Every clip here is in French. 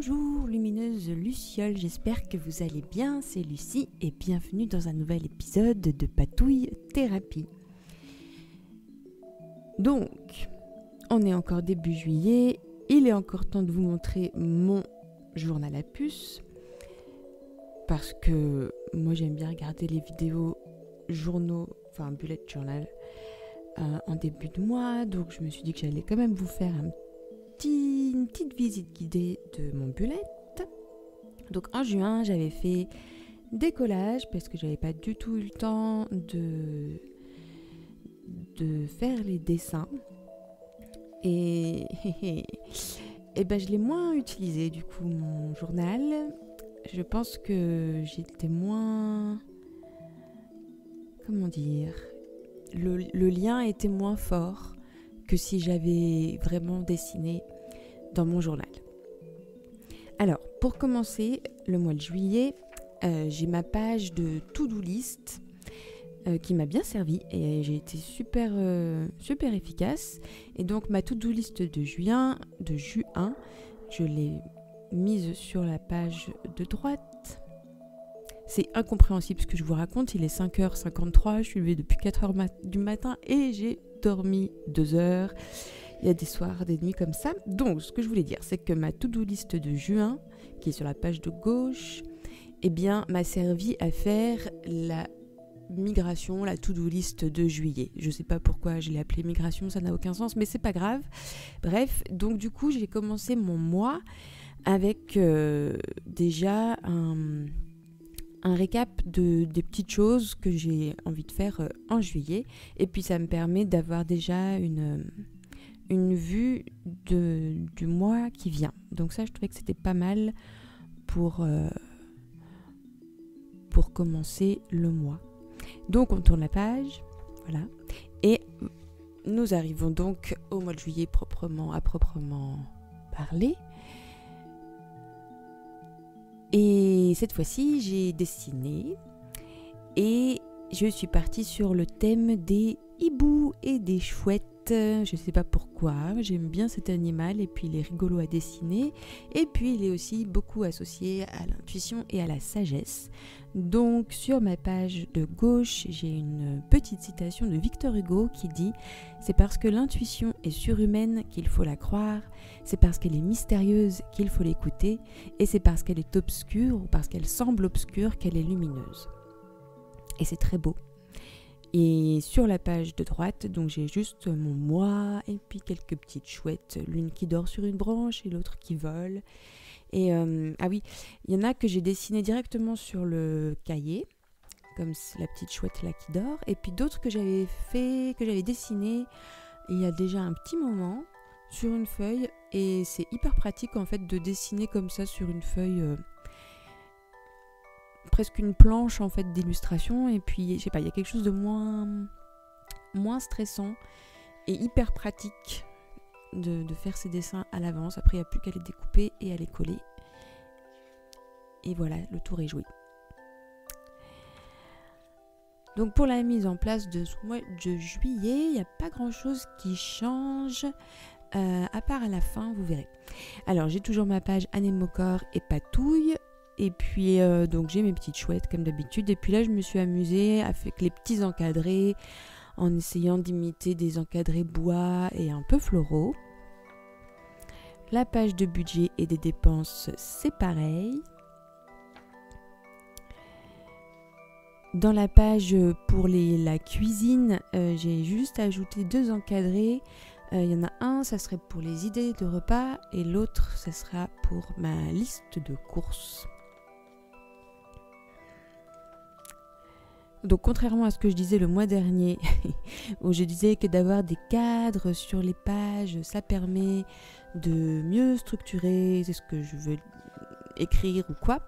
Bonjour lumineuse Lucioles, j'espère que vous allez bien, c'est Lucie et bienvenue dans un nouvel épisode de Patouille Thérapie. Donc, on est encore début juillet, il est encore temps de vous montrer mon journal à puce parce que moi j'aime bien regarder les vidéos journaux, enfin bullet journal en début de mois, donc je me suis dit que j'allais quand même vous faire une petite visite guidée de mon bullet. Donc en juin, j'avais fait des collages parce que j'avais pas du tout eu le temps de faire les dessins. Et ben je l'ai moins utilisé du coup mon journal. Je pense que j'étais moins, comment dire, le lien était moins fort que si j'avais vraiment dessiné dans mon journal. Alors, pour commencer, le mois de juillet, j'ai ma page de to-do list qui m'a bien servi et j'ai été super efficace. Et donc, ma to-do list de juin, je l'ai mise sur la page de droite. C'est incompréhensible ce que je vous raconte, il est 5h53, je suis levée depuis 4h du matin et j'ai dormi 2 heures. Il y a des soirs, des nuits comme ça. Donc, ce que je voulais dire, c'est que ma to-do list de juin, qui est sur la page de gauche, eh bien, m'a servi à faire la migration, la to-do list de juillet. Je ne sais pas pourquoi je l'ai appelée migration, ça n'a aucun sens, mais c'est pas grave. Bref, donc du coup, j'ai commencé mon mois avec déjà un récap des petites choses que j'ai envie de faire en juillet. Et puis, ça me permet d'avoir déjà une vue du mois qui vient. Donc ça, je trouvais que c'était pas mal pour commencer le mois. Donc, on tourne la page. Voilà. Et nous arrivons donc au mois de juillet à proprement parler. Et cette fois-ci, j'ai dessiné et je suis partie sur le thème des hiboux et des chouettes. Je ne sais pas pourquoi, j'aime bien cet animal et puis il est rigolo à dessiner. Et puis il est aussi beaucoup associé à l'intuition et à la sagesse. Donc sur ma page de gauche, j'ai une petite citation de Victor Hugo qui dit « C'est parce que l'intuition est surhumaine qu'il faut la croire, c'est parce qu'elle est mystérieuse qu'il faut l'écouter, et c'est parce qu'elle est obscure ou parce qu'elle semble obscure qu'elle est lumineuse. » Et c'est très beau. Et sur la page de droite, donc j'ai juste mon moi et puis quelques petites chouettes, l'une qui dort sur une branche et l'autre qui vole. Et ah oui, il y en a que j'ai dessiné directement sur le cahier, comme la petite chouette là qui dort, et puis d'autres que j'avais dessiné il y a déjà un petit moment sur une feuille, et c'est hyper pratique en fait de dessiner comme ça sur une feuille. Presque une planche en fait d'illustration, et puis je sais pas, il y a quelque chose de moins stressant et hyper pratique de faire ces dessins à l'avance. Après il n'y a plus qu'à les découper et à les coller, et voilà, le tour est joué. Donc pour la mise en place de ce mois de juillet, il n'y a pas grand chose qui change, à part à la fin, vous verrez. Alors j'ai toujours ma page Anémocor et Patouille. Et puis donc j'ai mes petites chouettes comme d'habitude. Et puis là je me suis amusée avec les petits encadrés en essayant d'imiter des encadrés bois et un peu floraux. La page de budget et des dépenses, c'est pareil. Dans la page pour la cuisine, j'ai juste ajouté 2 encadrés. Il y en a un, ça serait pour les idées de repas, et l'autre, ça sera pour ma liste de courses. Donc contrairement à ce que je disais le mois dernier, où je disais que d'avoir des cadres sur les pages, ça permet de mieux structurer ce que je veux écrire ou quoi.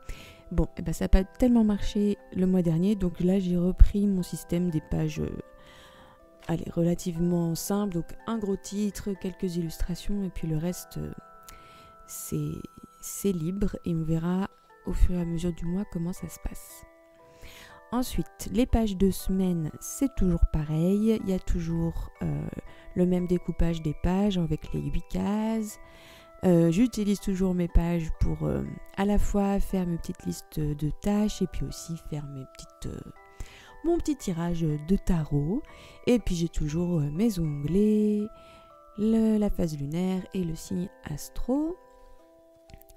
Bon, et ben ça n'a pas tellement marché le mois dernier, donc là j'ai repris mon système des pages relativement simples, donc un gros titre, quelques illustrations, et puis le reste c'est libre, et on verra au fur et à mesure du mois comment ça se passe. Ensuite, les pages de semaine, c'est toujours pareil. Il y a toujours le même découpage des pages avec les 8 cases. J'utilise toujours mes pages pour à la fois faire mes petites listes de tâches et puis aussi faire mon petit tirage de tarot. Et puis j'ai toujours mes onglets, la phase lunaire et le signe astro.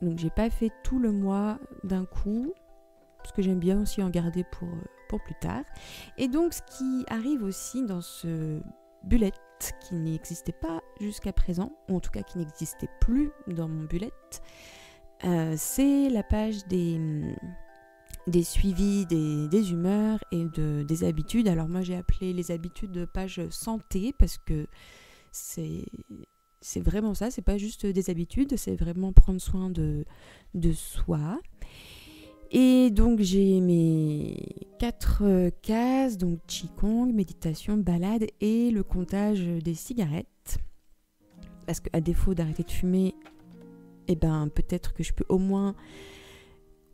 Donc j'ai pas fait tout le mois d'un coup, parce que j'aime bien aussi en garder pour plus tard. Et donc ce qui arrive aussi dans ce bullet qui n'existait pas jusqu'à présent, ou en tout cas qui n'existait plus dans mon bullet, c'est la page des suivis des humeurs et des habitudes. Alors moi j'ai appelé les habitudes page santé parce que c'est vraiment ça, c'est pas juste des habitudes, c'est vraiment prendre soin de soi. Et donc j'ai mes 4 cases, donc Qigong, méditation, balade et le comptage des cigarettes. Parce qu'à défaut d'arrêter de fumer, peut-être que je peux au moins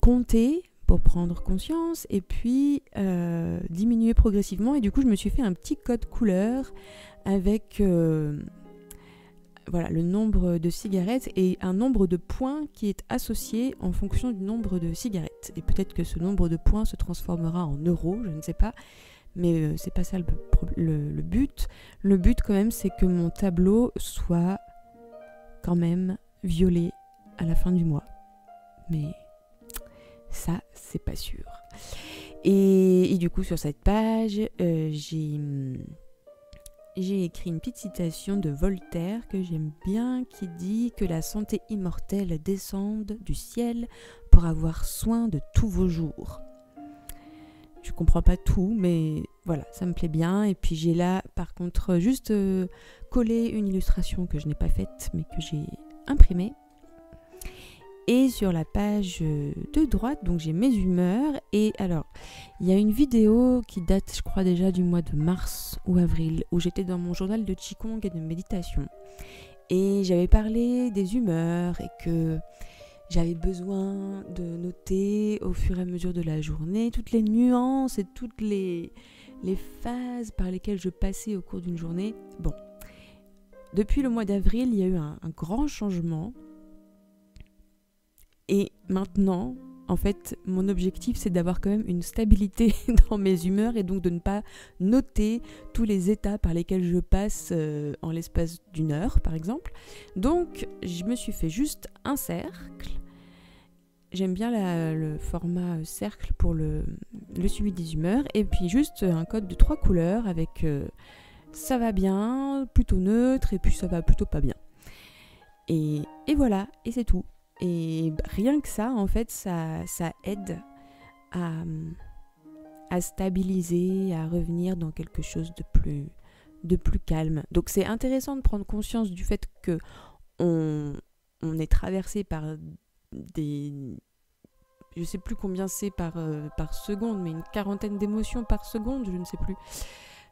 compter pour prendre conscience et puis diminuer progressivement. Et du coup je me suis fait un petit code couleur avec le nombre de cigarettes et un nombre de points qui est associé en fonction du nombre de cigarettes. Et peut-être que ce nombre de points se transformera en euros, je ne sais pas, mais c'est pas ça le but. Le but quand même, c'est que mon tableau soit quand même violet à la fin du mois. Mais ça, c'est pas sûr. Et du coup, sur cette page, j'ai écrit une petite citation de Voltaire que j'aime bien qui dit que la santé immortelle descende du ciel pour avoir soin de tous vos jours. Je comprends pas tout, mais voilà, ça me plaît bien. Et puis j'ai là, par contre, juste collé une illustration que je n'ai pas faite, mais que j'ai imprimée. Et sur la page de droite, donc j'ai mes humeurs. Et alors, il y a une vidéo qui date, je crois déjà du mois de mars ou avril, où j'étais dans mon journal de Qigong et de méditation. Et j'avais parlé des humeurs et que j'avais besoin de noter au fur et à mesure de la journée toutes les nuances et toutes les phases par lesquelles je passais au cours d'une journée. Bon, depuis le mois d'avril, il y a eu un grand changement. Et maintenant, en fait, mon objectif, c'est d'avoir quand même une stabilité dans mes humeurs et donc de ne pas noter tous les états par lesquels je passe en l'espace d'une heure, par exemple. Donc, je me suis fait juste un cercle. J'aime bien le format cercle pour le suivi des humeurs. Et puis juste un code de 3 couleurs avec ça va bien, plutôt neutre, et puis ça va plutôt pas bien. Et voilà, et c'est tout. Et rien que ça, en fait, ça aide à stabiliser, à revenir dans quelque chose de plus calme. Donc c'est intéressant de prendre conscience du fait que on est traversé par des... Je sais plus combien c'est par seconde, mais une 40aine d'émotions par seconde, je ne sais plus.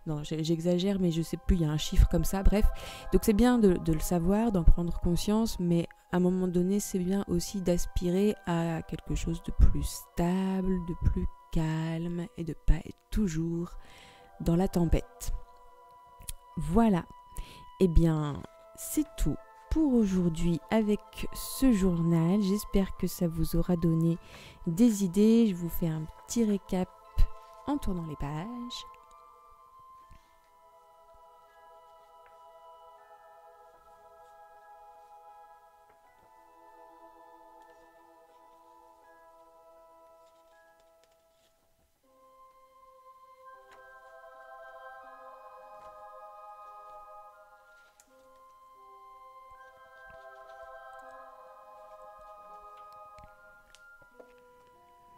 Non, j'exagère, mais je sais plus, il y a un chiffre comme ça, bref. Donc c'est bien de le savoir, d'en prendre conscience, mais à un moment donné, c'est bien aussi d'aspirer à quelque chose de plus stable, de plus calme, et de pas être toujours dans la tempête. Voilà. Eh bien, c'est tout pour aujourd'hui avec ce journal. J'espère que ça vous aura donné des idées. Je vous fais un petit récap en tournant les pages.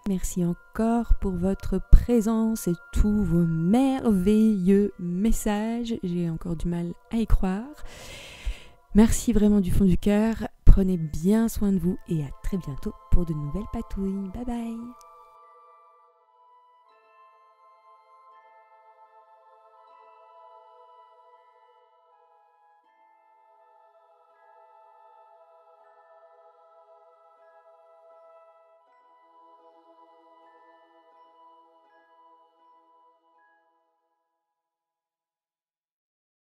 Merci encore pour votre présence et tous vos merveilleux messages. J'ai encore du mal à y croire. Merci vraiment du fond du cœur. Prenez bien soin de vous et à très bientôt pour de nouvelles patouilles. Bye bye.